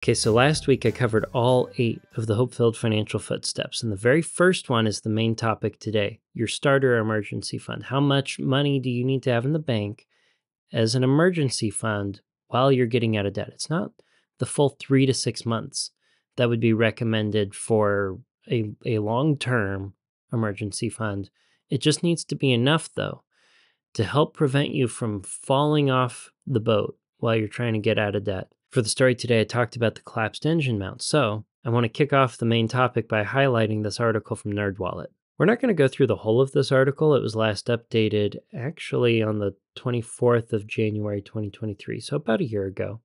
Okay, so last week I covered all 8 of the HopeFilled Financial Footsteps, and the very first one is the main topic today, your starter emergency fund. How much money do you need to have in the bank as an emergency fund while you're getting out of debt? It's not the full 3 to 6 months that would be recommended for a long-term emergency fund. It just needs to be enough, though, to help prevent you from falling off the boat while you're trying to get out of debt. For the story today, I talked about the collapsed engine mount, so I want to kick off the main topic by highlighting this article from NerdWallet. We're not going to go through the whole of this article. It was last updated actually on the 24th of January 2023, so about a year ago.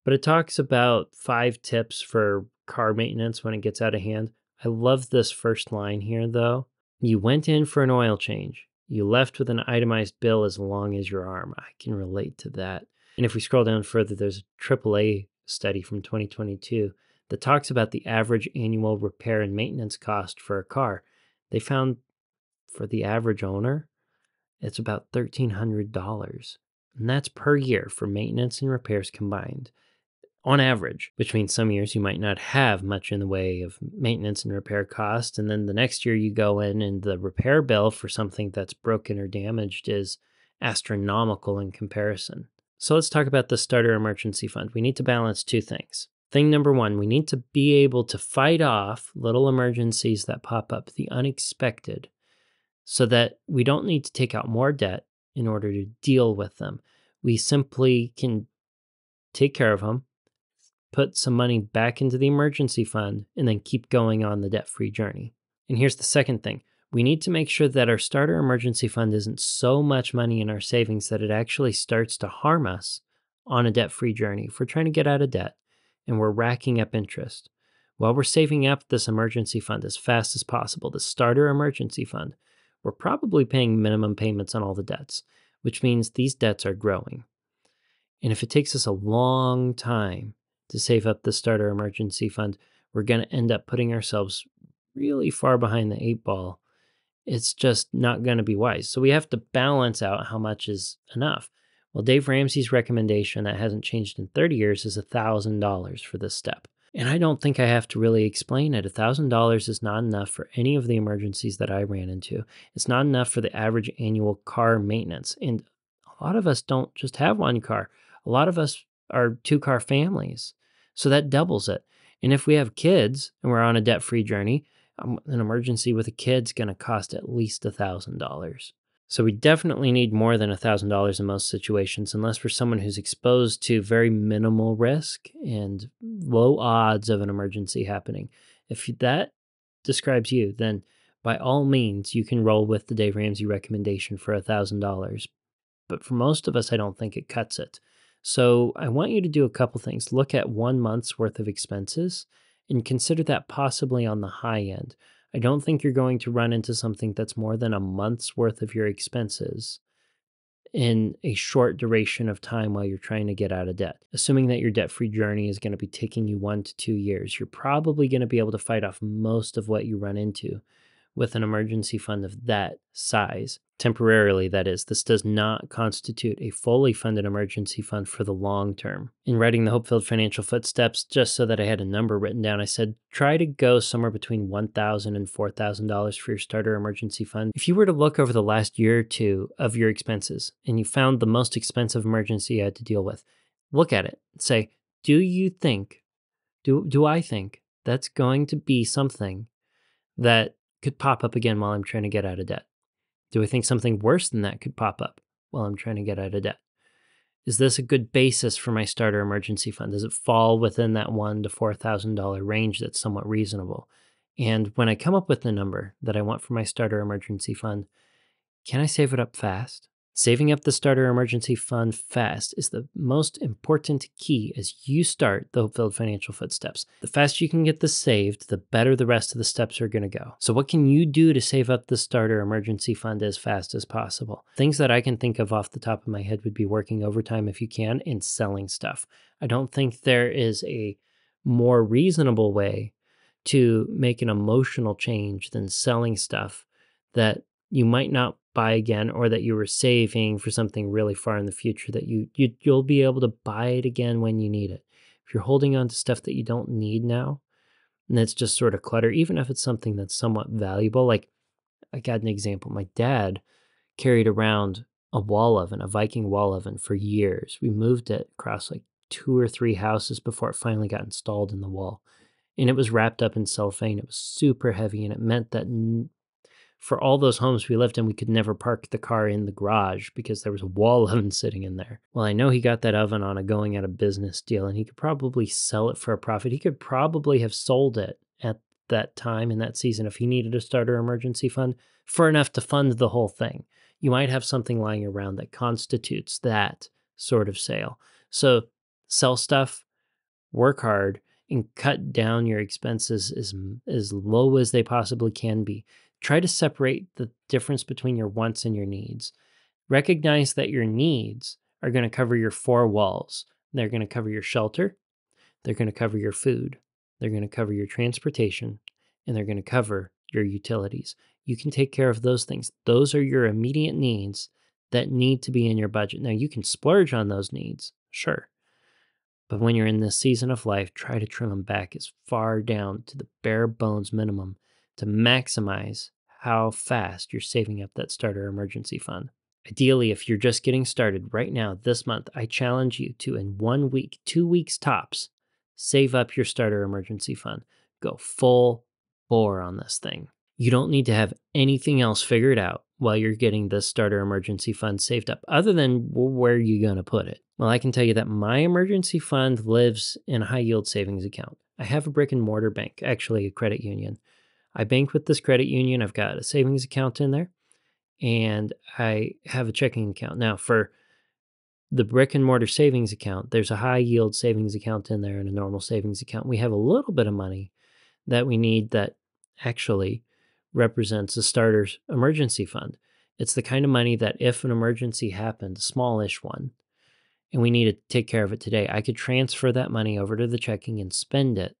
But it talks about 5 tips for car maintenance when it gets out of hand. I love this first line here, though. You went in for an oil change. You left with an itemized bill as long as your arm. I can relate to that. And if we scroll down further, there's a AAA study from 2022 that talks about the average annual repair and maintenance cost for a car. They found for the average owner, it's about $1,300. And that's per year for maintenance and repairs combined. On average, which means some years you might not have much in the way of maintenance and repair costs. And then the next year you go in and the repair bill for something that's broken or damaged is astronomical in comparison. So let's talk about the starter emergency fund. We need to balance 2 things. Thing number 1, we need to be able to fight off little emergencies that pop up, the unexpected, so that we don't need to take out more debt in order to deal with them. We simply can take care of them, put some money back into the emergency fund, and then keep going on the debt-free journey. And here's the second thing. We need to make sure that our starter emergency fund isn't so much money in our savings that it actually starts to harm us on a debt-free journey. If we're trying to get out of debt and we're racking up interest, while we're saving up this emergency fund as fast as possible, the starter emergency fund, we're probably paying minimum payments on all the debts, which means these debts are growing. And if it takes us a long time to save up the starter emergency fund, we're going to end up putting ourselves really far behind the 8 ball. It's just not going to be wise. So we have to balance out how much is enough. Well, Dave Ramsey's recommendation that hasn't changed in 30 years is $1,000 for this step. And I don't think I have to really explain it. $1,000 is not enough for any of the emergencies that I ran into. It's not enough for the average annual car maintenance. And a lot of us don't just have one car. A lot of us are 2-car families. So that doubles it. And if we have kids and we're on a debt-free journey, an emergency with a kid's going to cost at least $1,000. So we definitely need more than $1,000 in most situations, unless we're someone who's exposed to very minimal risk and low odds of an emergency happening. If that describes you, then by all means, you can roll with the Dave Ramsey recommendation for $1,000. But for most of us, I don't think it cuts it. So I want you to do a couple things. Look at 1 month's worth of expenses and consider that possibly on the high end. I don't think you're going to run into something that's more than a month's worth of your expenses in a short duration of time while you're trying to get out of debt. Assuming that your debt-free journey is going to be taking you 1 to 2 years, you're probably going to be able to fight off most of what you run into with an emergency fund of that size. Temporarily, that is. This does not constitute a fully funded emergency fund for the long term. In writing the HopeFilled Financial Footsteps, just so that I had a number written down, I said, try to go somewhere between $1,000 and $4,000 for your starter emergency fund. If you were to look over the last year or 2 of your expenses and you found the most expensive emergency you had to deal with, look at it and say, do I think that's going to be something that could pop up again while I'm trying to get out of debt? Do I think something worse than that could pop up while I'm trying to get out of debt? Is this a good basis for my starter emergency fund? Does it fall within that $1,000 to $4,000 range that's somewhat reasonable? And when I come up with the number that I want for my starter emergency fund, can I save it up fast? Saving up the starter emergency fund fast is the most important key as you start the HopeFilled Financial Footsteps. The faster you can get this saved, the better the rest of the steps are going to go. So what can you do to save up the starter emergency fund as fast as possible? Things that I can think of off the top of my head would be working overtime if you can and selling stuff. I don't think there is a more reasonable way to make an emotional change than selling stuff that you might not buy again, or that you were saving for something really far in the future that you'll be able to buy it again when you need it. If you're holding on to stuff that you don't need now, and it's just sort of clutter, even if it's something that's somewhat valuable, like I got an example. My dad carried around a wall oven, a Viking wall oven for years. We moved it across like 2 or 3 houses before it finally got installed in the wall. And it was wrapped up in cellophane. It was super heavy, and it meant that for all those homes we lived in, we could never park the car in the garage because there was a wall oven sitting in there. Well, I know he got that oven on a going out of business deal, and he could probably sell it for a profit. He could probably have sold it at that time in that season if he needed a starter emergency fund for enough to fund the whole thing. You might have something lying around that constitutes that sort of sale. So sell stuff, work hard, and cut down your expenses as low as they possibly can be. Try to separate the difference between your wants and your needs. Recognize that your needs are going to cover your four walls. They're going to cover your shelter, they're going to cover your food, they're going to cover your transportation, and they're going to cover your utilities. You can take care of those things. Those are your immediate needs that need to be in your budget. Now, you can splurge on those needs, sure. But when you're in this season of life, try to trim them back as far down to the bare bones minimum to maximize how fast you're saving up that starter emergency fund. Ideally, if you're just getting started right now, this month, I challenge you to, in 1 week, 2 weeks tops, save up your starter emergency fund. Go full bore on this thing. You don't need to have anything else figured out while you're getting this starter emergency fund saved up, other than where you're going to put it. Well, I can tell you that my emergency fund lives in a high yield savings account. I have a brick and mortar bank, actually a credit union. I bank with this credit union. I've got a savings account in there, and I have a checking account. Now, for the brick and mortar savings account, there's a high yield savings account in there and a normal savings account. We have a little bit of money that we need that actually represents a starter's emergency fund. It's the kind of money that if an emergency happened, a smallish one, and we need to take care of it today, I could transfer that money over to the checking and spend it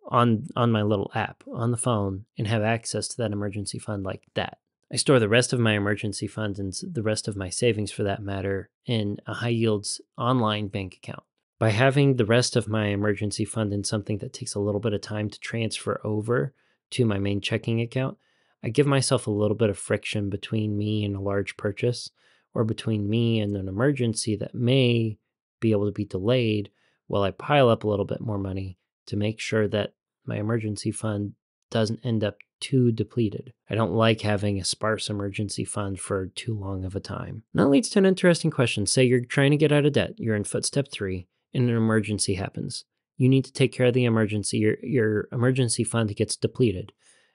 on my little app on the phone and have access to that emergency fund like that. I store the rest of my emergency fund and the rest of my savings, for that matter, in a high yields online bank account. By having the rest of my emergency fund in something that takes a little bit of time to transfer over to my main checking account, I give myself a little bit of friction between me and a large purchase, or between me and an emergency that may be able to be delayed while I pile up a little bit more money to make sure that my emergency fund doesn't end up too depleted. I don't like having a sparse emergency fund for too long of a time. And that leads to an interesting question. Say you're trying to get out of debt, you're in footstep 3, and an emergency happens. You need to take care of the emergency. Your emergency fund gets depleted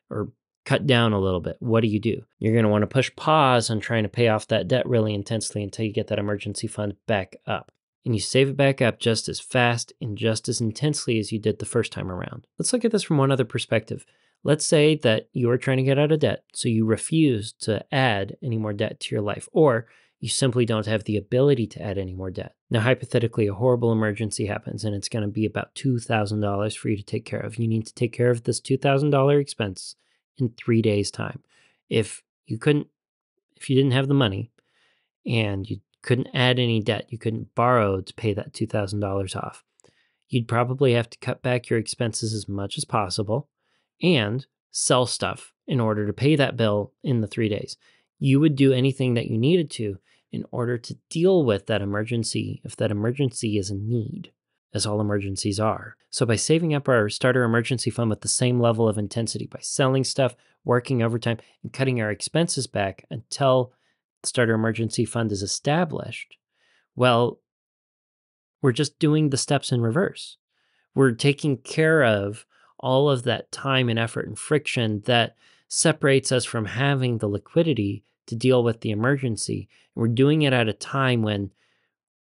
or cut down a little bit. What do? You're going to want to push pause on trying to pay off that debt really intensely until you get that emergency fund back up. And you save it back up just as fast and just as intensely as you did the first time around. Let's look at this from one other perspective. Let's say that you're trying to get out of debt, so you refuse to add any more debt to your life, or you simply don't have the ability to add any more debt. Now, hypothetically, a horrible emergency happens, and it's going to be about $2,000 for you to take care of. You need to take care of this $2,000 expense in 3 days' time. If you didn't have the money and you couldn't add any debt, you couldn't borrow to pay that $2,000 off, you'd probably have to cut back your expenses as much as possible and sell stuff in order to pay that bill in the 3 days. You would do anything that you needed to in order to deal with that emergency, if that emergency is a need, as all emergencies are. So by saving up our starter emergency fund with the same level of intensity, by selling stuff, working overtime, and cutting our expenses back until the starter emergency fund is established, well, we're just doing the steps in reverse. We're taking care of all of that time and effort and friction that separates us from having the liquidity to deal with the emergency. And we're doing it at a time when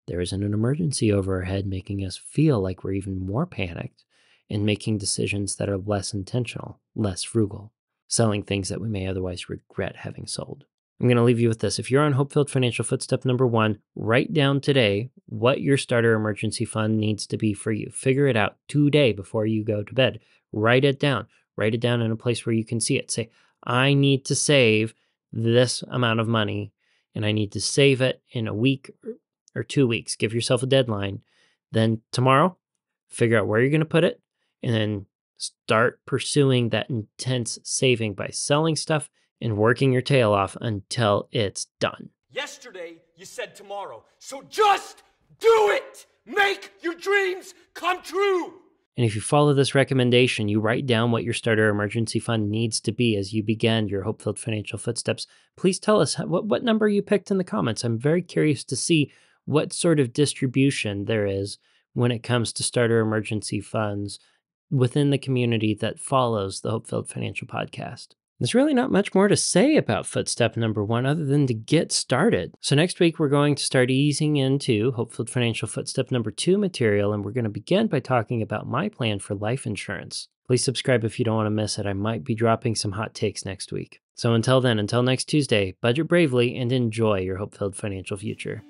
there isn't an emergency over our head, making us feel like we're even more panicked and making decisions that are less intentional, less frugal, selling things that we may otherwise regret having sold. I'm going to leave you with this. If you're on HopeFilled Financial Footstep number 1, write down today what your starter emergency fund needs to be for you. Figure it out today before you go to bed. Write it down. Write it down in a place where you can see it. Say, I need to save this amount of money, and I need to save it in a week or 2 weeks. Give yourself a deadline Then tomorrow, figure out where you're going to put it, and then start pursuing that intense saving by selling stuff and working your tail off until it's done. Yesterday, you said tomorrow. So just do it! Make your dreams come true! And if you follow this recommendation, you write down what your starter emergency fund needs to be as you begin your HopeFilled Financial Footsteps. Please tell us what number you picked in the comments. I'm very curious to see what sort of distribution there is when it comes to starter emergency funds within the community that follows the HopeFilled Financial Podcast. There's really not much more to say about footstep number 1 other than to get started. So next week, we're going to start easing into HopeFilled Financial Footstep number 2 material, and we're going to begin by talking about my plan for life insurance. Please subscribe if you don't want to miss it. I might be dropping some hot takes next week. So until then, until next Tuesday, budget bravely and enjoy your HopeFilled Financial Future.